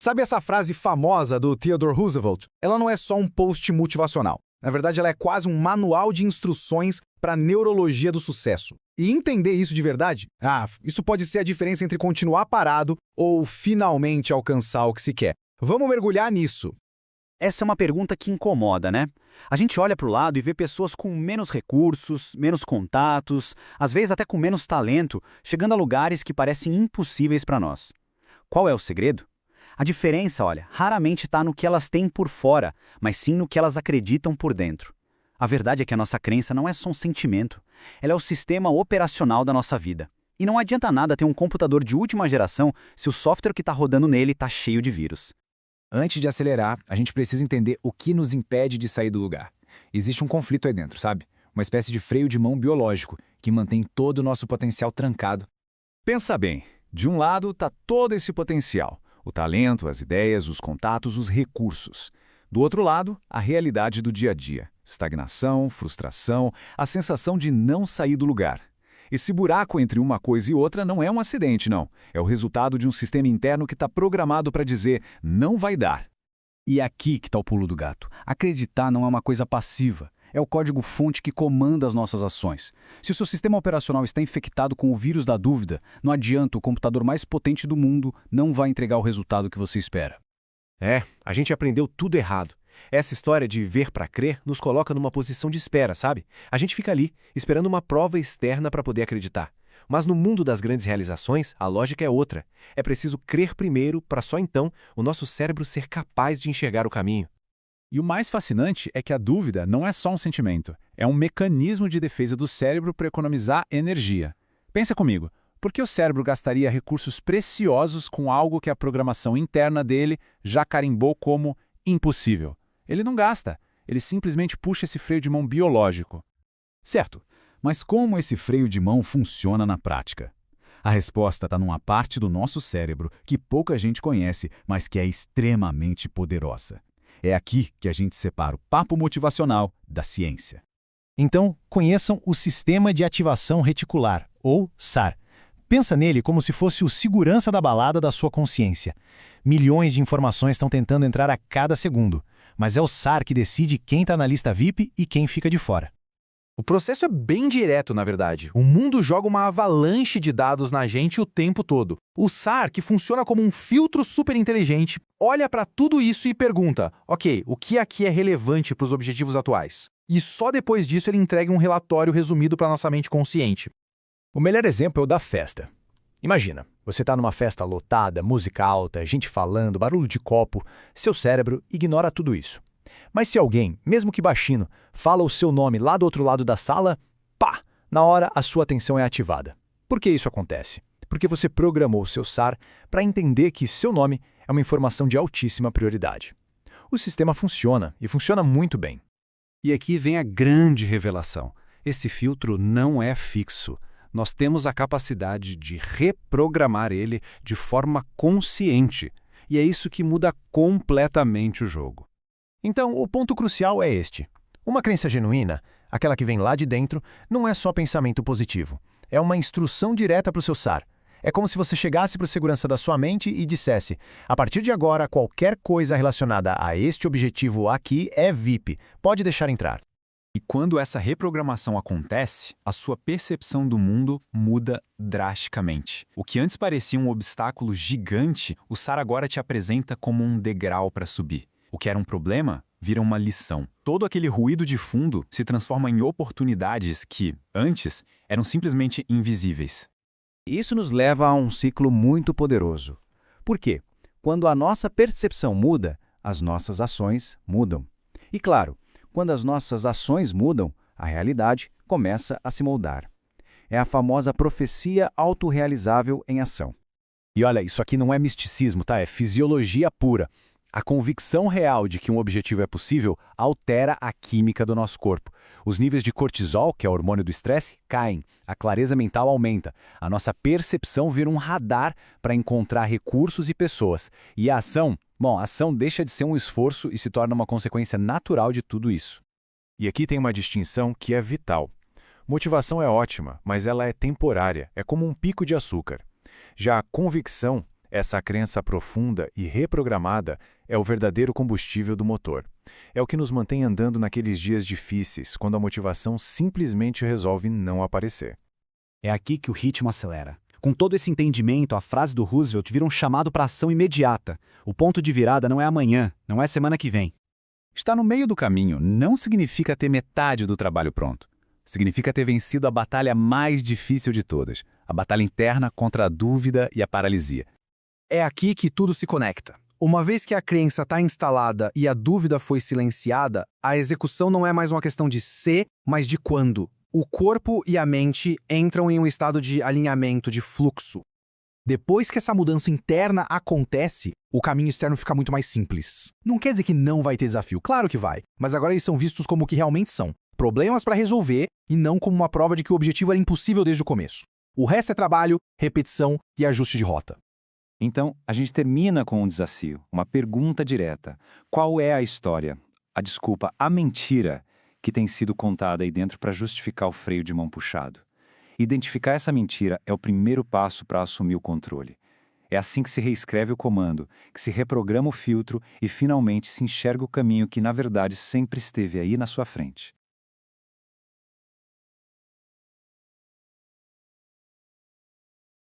Sabe essa frase famosa do Theodore Roosevelt? Ela não é só um post motivacional. Na verdade, ela é quase um manual de instruções para a neurologia do sucesso. E entender isso de verdade? Isso pode ser a diferença entre continuar parado ou finalmente alcançar o que se quer. Vamos mergulhar nisso. Essa é uma pergunta que incomoda, né? A gente olha para o lado e vê pessoas com menos recursos, menos contatos, às vezes até com menos talento, chegando a lugares que parecem impossíveis para nós. Qual é o segredo? A diferença, olha, raramente está no que elas têm por fora, mas sim no que elas acreditam por dentro. A verdade é que a nossa crença não é só um sentimento, ela é o sistema operacional da nossa vida. E não adianta nada ter um computador de última geração se o software que está rodando nele está cheio de vírus. Antes de acelerar, a gente precisa entender o que nos impede de sair do lugar. Existe um conflito aí dentro, sabe? Uma espécie de freio de mão biológico que mantém todo o nosso potencial trancado. Pensa bem, de um lado está todo esse potencial. O talento, as ideias, os contatos, os recursos. Do outro lado, a realidade do dia a dia. Estagnação, frustração, a sensação de não sair do lugar. Esse buraco entre uma coisa e outra não é um acidente, não. É o resultado de um sistema interno que está programado para dizer não vai dar. E é aqui que está o pulo do gato. Acreditar não é uma coisa passiva. É o código-fonte que comanda as nossas ações. Se o seu sistema operacional está infectado com o vírus da dúvida, não adianta, o computador mais potente do mundo não vai entregar o resultado que você espera. A gente aprendeu tudo errado. Essa história de ver para crer nos coloca numa posição de espera, sabe? A gente fica ali, esperando uma prova externa para poder acreditar. Mas no mundo das grandes realizações, a lógica é outra. É preciso crer primeiro para só então o nosso cérebro ser capaz de enxergar o caminho. E o mais fascinante é que a dúvida não é só um sentimento, é um mecanismo de defesa do cérebro para economizar energia. Pensa comigo, por que o cérebro gastaria recursos preciosos com algo que a programação interna dele já carimbou como impossível? Ele não gasta, ele simplesmente puxa esse freio de mão biológico. Certo, mas como esse freio de mão funciona na prática? A resposta está numa parte do nosso cérebro que pouca gente conhece, mas que é extremamente poderosa. É aqui que a gente separa o papo motivacional da ciência. Então, conheçam o Sistema de Ativação Reticular, ou SAR. Pensa nele como se fosse o segurança da balada da sua consciência. Milhões de informações estão tentando entrar a cada segundo, mas é o SAR que decide quem está na lista VIP e quem fica de fora. O processo é bem direto, na verdade. O mundo joga uma avalanche de dados na gente o tempo todo. O SAR, que funciona como um filtro super inteligente, olha para tudo isso e pergunta, ok, o que aqui é relevante para os objetivos atuais? E só depois disso ele entrega um relatório resumido para nossa mente consciente. O melhor exemplo é o da festa. Imagina, você está numa festa lotada, música alta, gente falando, barulho de copo, seu cérebro ignora tudo isso. Mas se alguém, mesmo que baixinho, fala o seu nome lá do outro lado da sala, pá! Na hora a sua atenção é ativada. Por que isso acontece? Porque você programou o seu SAR para entender que seu nome é uma informação de altíssima prioridade. O sistema funciona, e funciona muito bem. E aqui vem a grande revelação. Esse filtro não é fixo. Nós temos a capacidade de reprogramar ele de forma consciente. E é isso que muda completamente o jogo. Então, o ponto crucial é este. Uma crença genuína, aquela que vem lá de dentro, não é só pensamento positivo. É uma instrução direta para o seu SAR. É como se você chegasse para o segurança da sua mente e dissesse: a partir de agora, qualquer coisa relacionada a este objetivo aqui é VIP. Pode deixar entrar. E quando essa reprogramação acontece, a sua percepção do mundo muda drasticamente. O que antes parecia um obstáculo gigante, o SAR agora te apresenta como um degrau para subir. O que era um problema vira uma lição. Todo aquele ruído de fundo se transforma em oportunidades que, antes, eram simplesmente invisíveis. Isso nos leva a um ciclo muito poderoso. Por quê? Quando a nossa percepção muda, as nossas ações mudam. E claro, quando as nossas ações mudam, a realidade começa a se moldar. É a famosa profecia autorrealizável em ação. E olha, isso aqui não é misticismo, tá? É fisiologia pura. A convicção real de que um objetivo é possível altera a química do nosso corpo. Os níveis de cortisol, que é o hormônio do estresse, caem. A clareza mental aumenta. A nossa percepção vira um radar para encontrar recursos e pessoas. E a ação deixa de ser um esforço e se torna uma consequência natural de tudo isso. E aqui tem uma distinção que é vital. Motivação é ótima, mas ela é temporária, é como um pico de açúcar. Já a convicção Essa crença profunda e reprogramada é o verdadeiro combustível do motor. É o que nos mantém andando naqueles dias difíceis, quando a motivação simplesmente resolve não aparecer. É aqui que o ritmo acelera. Com todo esse entendimento, a frase do Roosevelt vira um chamado para ação imediata. O ponto de virada não é amanhã, não é semana que vem. Estar no meio do caminho não significa ter metade do trabalho pronto. Significa ter vencido a batalha mais difícil de todas, a batalha interna contra a dúvida e a paralisia. É aqui que tudo se conecta. Uma vez que a crença está instalada e a dúvida foi silenciada, a execução não é mais uma questão de se, mas de quando. O corpo e a mente entram em um estado de alinhamento, de fluxo. Depois que essa mudança interna acontece, o caminho externo fica muito mais simples. Não quer dizer que não vai ter desafio, claro que vai, mas agora eles são vistos como o que realmente são. Problemas para resolver e não como uma prova de que o objetivo era impossível desde o começo. O resto é trabalho, repetição e ajuste de rota. Então, a gente termina com um desafio, uma pergunta direta. Qual é a história, a desculpa, a mentira que tem sido contada aí dentro para justificar o freio de mão puxado? Identificar essa mentira é o primeiro passo para assumir o controle. É assim que se reescreve o comando, que se reprograma o filtro e finalmente se enxerga o caminho que, na verdade, sempre esteve aí na sua frente.